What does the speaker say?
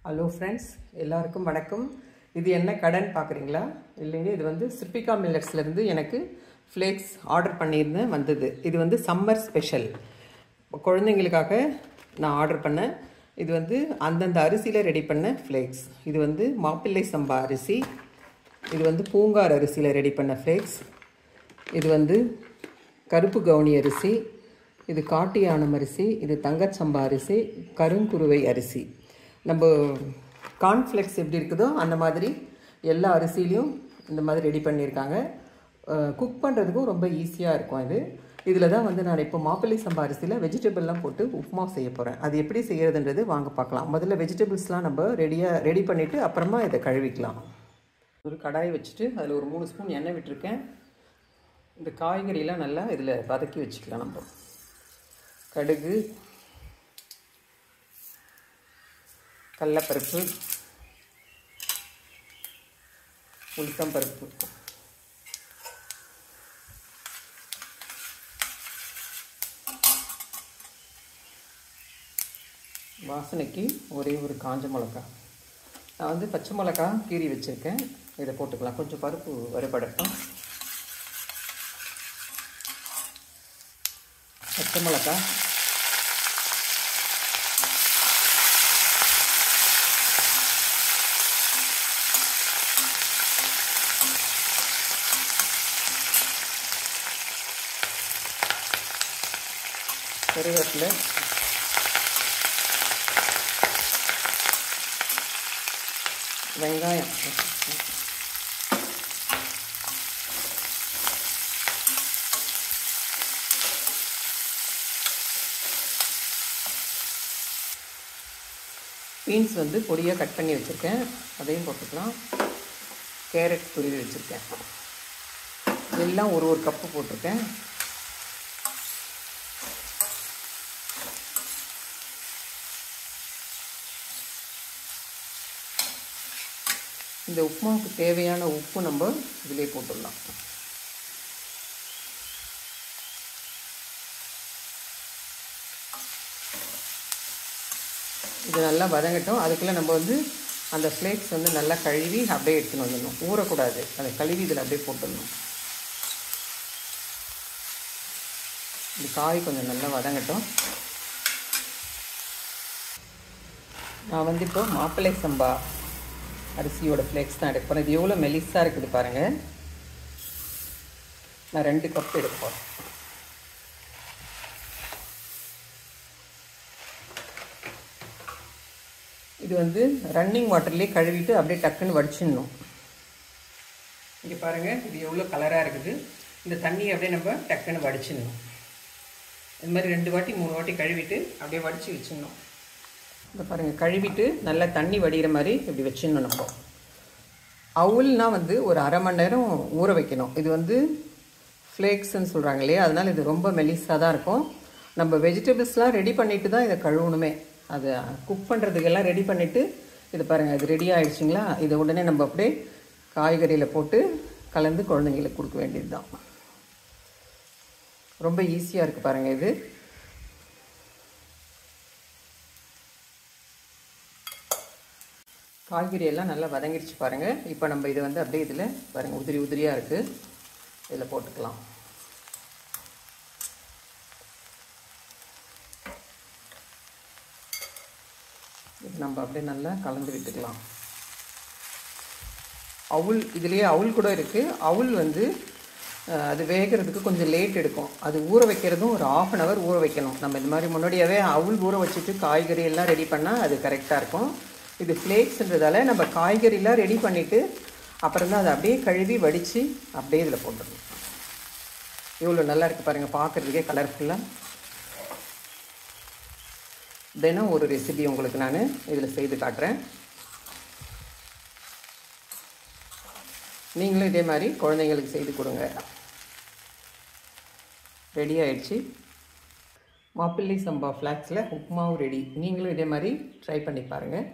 Hello friends, எல்லாருக்கும் வணக்கம். இது என்ன கடைன்னு பார்க்குறீங்களா? இல்லைங்க, இது வந்து சிற்பிகா மில்லட்ஸ்லேருந்து எனக்கு ஃப்ளேக்ஸ் ஆர்டர் பண்ணியிருந்தேன், வந்தது. இது வந்து சம்மர் ஸ்பெஷல் குழந்தைங்களுக்காக நான் ஆர்டர் பண்ணேன். இது வந்து அந்தந்த அரிசியில் ரெடி பண்ண ஃப்ளேக்ஸ். இது வந்து மாப்பிள்ளை சம்பா அரிசி, இது வந்து பூங்கார் அரிசியில் ரெடி பண்ண ஃப்ளேக்ஸ், இது வந்து கருப்பு கவுனி அரிசி, இது காட்டு யானம் அரிசி, இது தங்கச்சம்பா அரிசி, கருங்குருவை அரிசி. நம்ம கார்ன்ஃப்ளெக்ஸ் எப்படி இருக்குதோ அந்த மாதிரி எல்லா அரிசிலையும் இந்த மாதிரி ரெடி பண்ணியிருக்காங்க. குக் பண்ணுறதுக்கும் ரொம்ப ஈஸியாக இருக்கும். இதில் தான் வந்து நான் இப்போ மாப்பிள்ளை சம்பா அரிசியில் வெஜிடபிள்லாம் போட்டு உப்புமா செய்ய போகிறேன். அது எப்படி செய்கிறதுன்றது வாங்க பார்க்கலாம். முதல்ல வெஜிடபிள்ஸ்லாம் நம்ம ரெடி பண்ணிவிட்டு அப்புறமா இதை கழுவிக்கலாம். ஒரு கடாயை வச்சுட்டு அதில் ஒரு 3 ஸ்பூன் எண்ணெய் விட்டுருக்கேன். இந்த காய்கறியெலாம் நல்லா இதில் வதக்கி வச்சுக்கலாம். நம்ம கடுகு, கடலைப்பருப்பு, உளுத்தம்பருப்பு, வாசனைக்கு ஒரே ஒரு காஞ்ச மிளகா. நான் வந்து பச்சை மிளகா கீறி வச்சுருக்கேன், இதை போட்டுக்கலாம். கொஞ்சம் பருப்பு வறுபடட்டும். பச்சை மிளகா, கருவேப்பிலை, வெங்காயம், பீன்ஸ் வந்து பொடியாக கட் பண்ணி வச்சுருக்கேன், அதையும் போட்டுக்கலாம். கேரட் துருவி வச்சுருக்கேன், எல்லாம் ஒரு கப்பு போட்டிருக்கேன். இந்த உப்புமாவுக்கு தேவையான உப்பு நம்ம இதிலே போட்டுடலாம். இது நல்லா வதங்கட்டும். அதுக்குள்ளே நம்ம வந்து அந்த ஃப்ளேக்ஸ் வந்து நல்லா கழுவி அப்படியே எடுத்துன்னு வந்துடணும். ஊறக்கூடாது, அதை கழுவி இதில் அப்படியே போட்டுடணும். இந்த காய் கொஞ்சம் நல்லா வதங்கட்டும். நான் வந்து இப்போ மாப்பிள்ளை சம்பா அரிசியோட ஃப்ளேக்ஸ் தான் எடுக்க போகிறேன். இது எவ்வளோ மெலிஸாக இருக்குது பாருங்கள். நான் 2 கப் எடுக்க போகிறேன். இது வந்து ரன்னிங் வாட்டர்லேயே கழுவிட்டு அப்படியே டக்குன்னு வடிச்சிடணும். இங்கே பாருங்கள், இது எவ்வளோ கலராக இருக்குது. இந்த தண்ணியை அப்படியே நம்ம டக்குன்னு வடிச்சிடணும். இது மாதிரி 2 வாட்டி 3 வாட்டி கழுவிட்டு அப்படியே வடித்து வச்சிடணும். இந்த பாருங்கள், கழுவிட்டு நல்லா தண்ணி வடிகிற மாதிரி இப்படி வச்சிடணும். நம்ம அவுல்னால் வந்து ஒரு அரை மணி நேரம் ஊற வைக்கணும். இது வந்து ஃப்ளேக்ஸ்ன்னு சொல்கிறாங்க இல்லையா, அதனால் இது ரொம்ப மெலிஸாக தான் இருக்கும். நம்ம வெஜிடபிள்ஸ்லாம் ரெடி பண்ணிவிட்டு தான் இதை கழுவணுமே. அதை குக் பண்ணுறதுக்கெல்லாம் ரெடி பண்ணிவிட்டு இது பாருங்கள், இது ரெடி ஆகிடுச்சிங்களா. இதை உடனே நம்ம அப்படியே காய்கறியில் போட்டு கலந்து குழந்தைங்களுக்கு கொடுக்க வேண்டியது தான். ரொம்ப ஈஸியாக இருக்குது பாருங்கள். இது காய்கறி எல்லாம் நல்லா வதங்கிடுச்சு பாருங்கள். இப்போ நம்ம இதை வந்து அப்படியே இதில் பாருங்கள், உதிரி உதிரியாக இருக்குது, இதில் போட்டுக்கலாம். இது நம்ம அப்படியே நல்லா கலந்து விட்டுக்கலாம். அவுல் இதுலேயே அவுல் கூட இருக்குது. அவுல் வந்து அது வேகிறதுக்கு கொஞ்சம் லேட் எடுக்கும். அது ஊற வைக்கிறதும் ஒரு 1/2 hour ஊற வைக்கணும். நம்ம இந்த மாதிரி முன்னாடியாகவே அவுல் ஊற வச்சுட்டு காய்கறி எல்லாம் ரெடி பண்ணால் அது கரெக்டாக இருக்கும். இது ஃப்ளேக்ஸ்ன்றதால நம்ம காய்கறிலாம் ரெடி பண்ணிவிட்டு அப்புறம் தான் அதை அப்படியே கழுவி வடித்து அப்படியே இதில் போட்டுடணும். இவ்வளோ நல்லா இருக்குது பாருங்கள், பார்க்குறதுக்கே கலர்ஃபுல்லாக. தினம் ஒரு ரெசிபி உங்களுக்கு நான் இதில் செய்து காட்டுறேன். நீங்களும் இதே மாதிரி குழந்தைங்களுக்கு செய்து கொடுங்க. ரெடி ஆகிடுச்சு. மாப்பிள்ளை சம்பா ஃப்ளாக்ஸில் உப்புமாவும் ரெடி. நீங்களும் இதே மாதிரி ட்ரை பண்ணி பாருங்கள்.